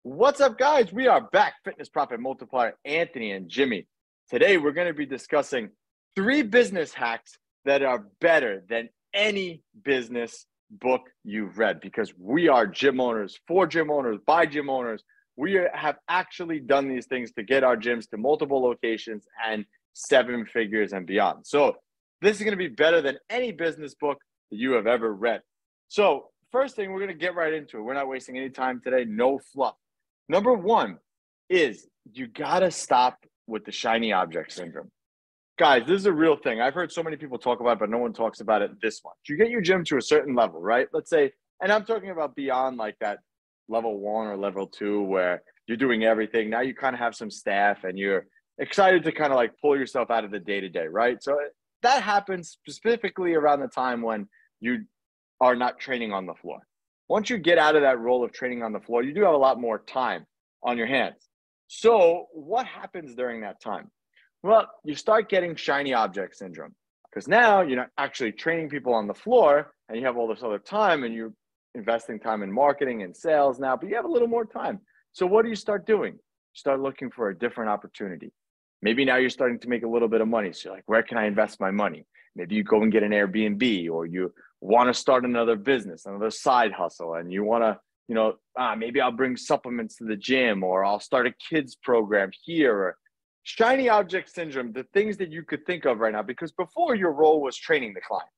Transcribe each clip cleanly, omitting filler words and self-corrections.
What's up, guys? We are back. Fitness Profit Multiplier, Anthony and Jimmy. Today, we're going to be discussing 3 business hacks that are better than any business book you've read because we are gym owners, for gym owners, by gym owners. We have actually done these things to get our gyms to multiple locations and 7 figures and beyond. So this is going to be better than any business book that you have ever read. So first thing, we're going to get right into it. We're not wasting any time today. No fluff. Number 1 is you got to stop with the shiny object syndrome. Guys, this is a real thing. I've heard so many people talk about it, but no one talks about it this much. You get your gym to a certain level, right? Let's say, and I'm talking about beyond like that level 1 or level 2 where you're doing everything. Now you kind of have some staff and you're excited to kind of like pull yourself out of the day-to-day, right? So that happens specifically around the time when you are not training on the floor. Once you get out of that role of training on the floor, you do have a lot more time on your hands. So what happens during that time? Well, you start getting shiny object syndrome because now you're not actually training people on the floor and you have all this other time and you're investing time in marketing and sales now, but you have a little more time. So what do you start doing? You start looking for a different opportunity. Maybe now you're starting to make a little bit of money. So you're like, where can I invest my money? Maybe you go and get an Airbnb, or you want to start another business, another side hustle, and you want to, maybe I'll bring supplements to the gym, or I'll start a kids program here. Or shiny object syndrome, the things that you could think of right now, because before your role was training the client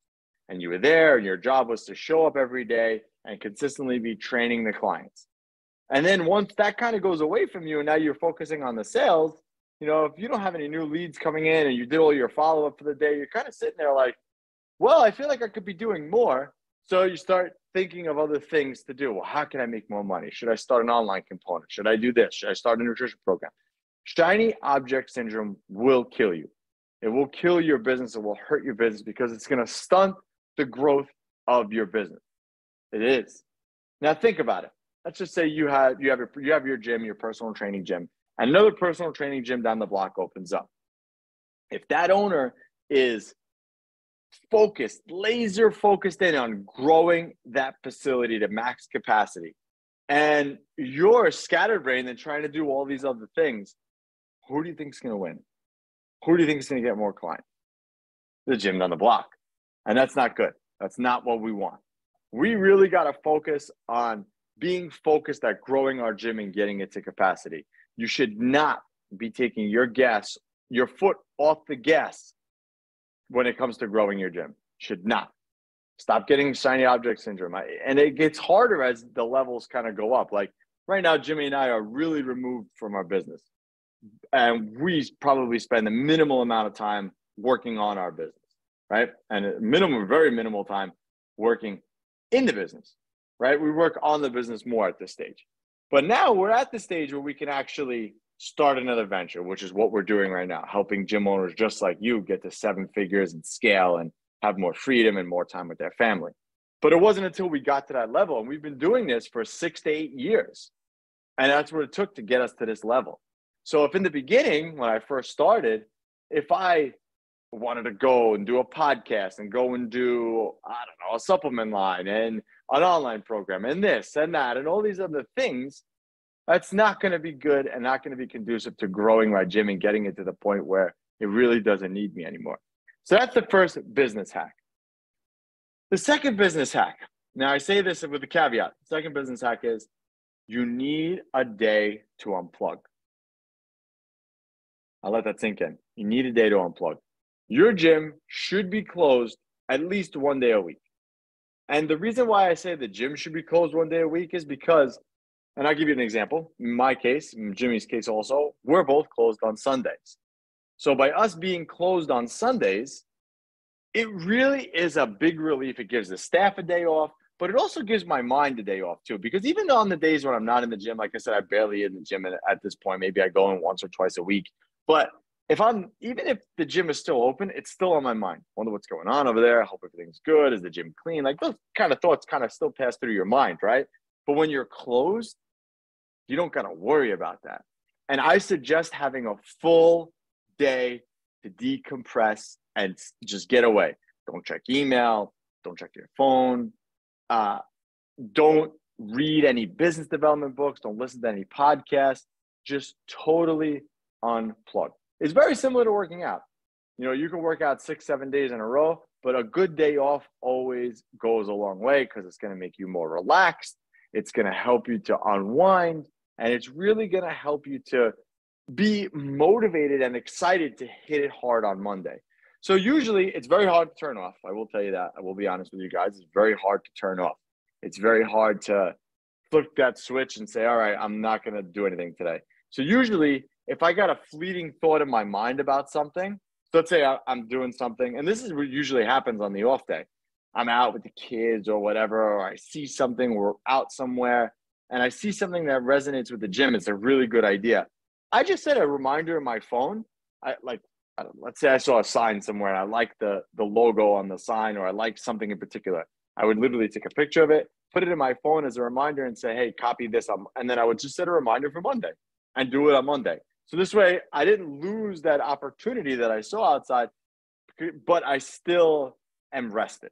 and you were there and your job was to show up every day and consistently be training the clients. And then once that kind of goes away from you and now you're focusing on the sales, if you don't have any new leads coming in and you did all your follow-up for the day, you're kind of sitting there like, well, I feel like I could be doing more. So you start thinking of other things to do. Well, how can I make more money? Should I start an online component? Should I do this? Should I start a nutrition program? Shiny object syndrome will kill you. It will kill your business. It will hurt your business because it's going to stunt the growth of your business. It is. Now think about it. Let's just say you have your gym, your personal training gym, and another personal training gym down the block opens up. If that owner is laser focused in on growing that facility to max capacity, and you're scatterbrained and trying to do all these other things, who do you think is going to win? Who do you think is going to get more clients? The gym down the block. And that's not good. That's not what we want. We really got to focus on being focused at growing our gym and getting it to capacity. You should not be taking your foot off the gas when it comes to growing your gym. Should not. Stop getting shiny object syndrome. And it gets harder as the levels kind of go up. Like right now, Jimmy and I are really removed from our business. And we probably spend a minimal amount of time working on our business, right? And a very minimal time working in the business, right? We work on the business more at this stage. But now we're at the stage where we can actually start another venture, which is what we're doing right now, helping gym owners just like you get to 7 figures and scale and have more freedom and more time with their family. But it wasn't until we got to that level, and we've been doing this for 6 to 8 years. And that's what it took to get us to this level. So if in the beginning, when I first started, if I wanted to go and do a podcast and go and do, a supplement line and an online program and this and that and all these other things, that's not going to be good and not going to be conducive to growing my gym and getting it to the point where it really doesn't need me anymore. So that's the first business hack. The second business hack, now I say this with a caveat, the second business hack is you need a day to unplug. I'll let that sink in. You need a day to unplug. Your gym should be closed at least 1 day a week. And the reason why I say the gym should be closed 1 day a week is because, and I'll give you an example. In my case, in Jimmy's case also, we're both closed on Sundays. So by us being closed on Sundays, it really is a big relief. It gives the staff a day off, but it also gives my mind a day off too. Because even on the days when I'm not in the gym, like I said, I barely in the gym at this point. Maybe I go in once or twice a week. But even if the gym is still open, it's still on my mind. Wonder what's going on over there. I hope everything's good. Is the gym clean? Like those kind of thoughts kind of still pass through your mind, right? But when you're closed, you don't got to worry about that. And I suggest having a full day to decompress and just get away. Don't check email. Don't check your phone. Don't read any business development books. Don't listen to any podcasts. Just totally unplug. It's very similar to working out. You know, you can work out 6-7 days in a row, but a good day off always goes a long way because it's going to make you more relaxed. It's going to help you to unwind, and it's really going to help you to be motivated and excited to hit it hard on Monday. So usually it's very hard to turn off. I will tell you that. I will be honest with you guys. It's very hard to turn off. It's very hard to flip that switch and say, all right, I'm not going to do anything today. So usually if I got a fleeting thought in my mind about something, let's say I'm doing something, and this is what usually happens on the off day. I'm out with the kids or whatever, or I see something, we're out somewhere, and I see something that resonates with the gym. It's a really good idea. I just set a reminder in my phone. Let's say I saw a sign somewhere and I like the logo on the sign, or I like something in particular. I would literally take a picture of it, put it in my phone as a reminder and say, hey, copy this. And then I would just set a reminder for Monday and do it on Monday. So this way I didn't lose that opportunity that I saw outside, but I still am rested.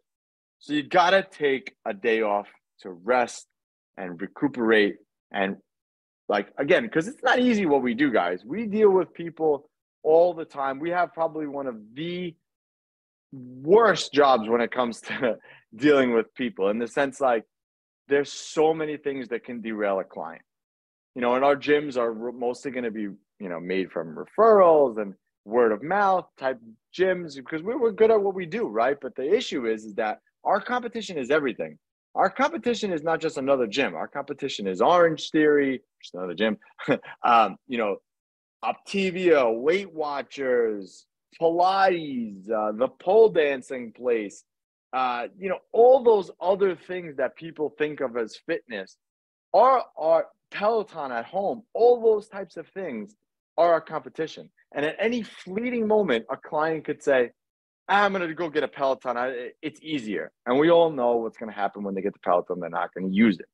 So you got to take a day off to rest and recuperate. And again, because it's not easy what we do, guys. We deal with people all the time. We have probably one of the worst jobs when it comes to dealing with people, in the sense there's so many things that can derail a client. You know, and our gyms are mostly going to be, made from referrals and word of mouth type gyms, because we're good at what we do, right? But the issue is that our competition is everything. Our competition is not just another gym. Our competition is Orange Theory, just another gym, Optivia, Weight Watchers, Pilates, the pole dancing place, all those other things that people think of as fitness are Peloton at home. All those types of things are our competition. And at any fleeting moment, a client could say, I'm going to go get a Peloton. It's easier. And we all know what's going to happen when they get the Peloton. They're not going to use it.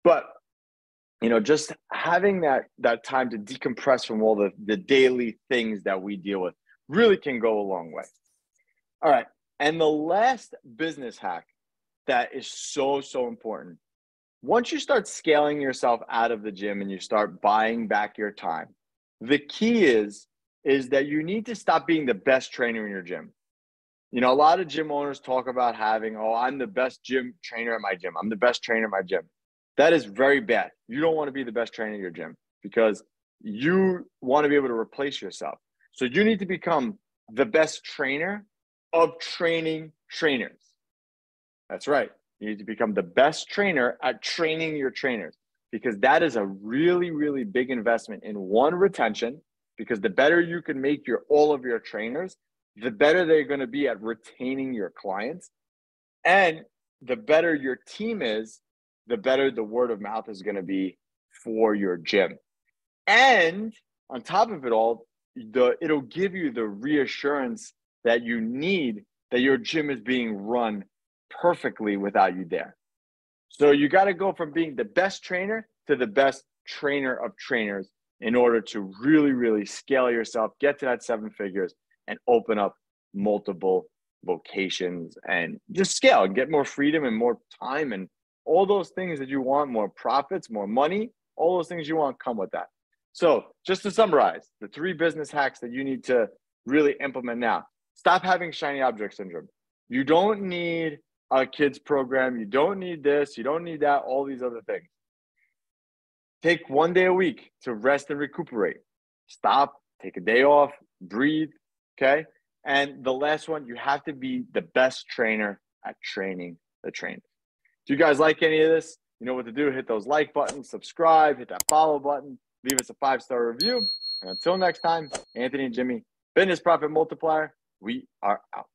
But just having that time to decompress from all the daily things that we deal with really can go a long way. All right. And the last business hack that is so, so important. Once you start scaling yourself out of the gym and you start buying back your time, the key is that you need to stop being the best trainer in your gym. A lot of gym owners talk about having, I'm the best gym trainer at my gym. I'm the best trainer at my gym. That is very bad. You don't want to be the best trainer in your gym, because you want to be able to replace yourself. So you need to become the best trainer of training trainers. That's right. You need to become the best trainer at training your trainers, because that is a really, really big investment in retention, because the better you can make all of your trainers, the better they're going to be at retaining your clients. And the better your team is, the better the word of mouth is going to be for your gym. And on top of it all, it'll give you the reassurance that you need that your gym is being run perfectly without you there. So you got to go from being the best trainer to the best trainer of trainers in order to really, really scale yourself, get to that 7 figures, and open up multiple locations and just scale and get more freedom and more time and all those things that you want, more profits, more money, all those things you want come with that. So just to summarize, the 3 business hacks that you need to really implement now. Stop having shiny object syndrome. You don't need a kids program. You don't need this. You don't need that, all these other things. Take 1 day a week to rest and recuperate. Stop, take a day off, breathe, okay? And the last one, you have to be the best trainer at training the trainers. If you guys like any of this, you know what to do. Hit those like buttons, subscribe, hit that follow button, leave us a 5-star review. And until next time, Anthony and Jimmy, Business Profit Multiplier, we are out.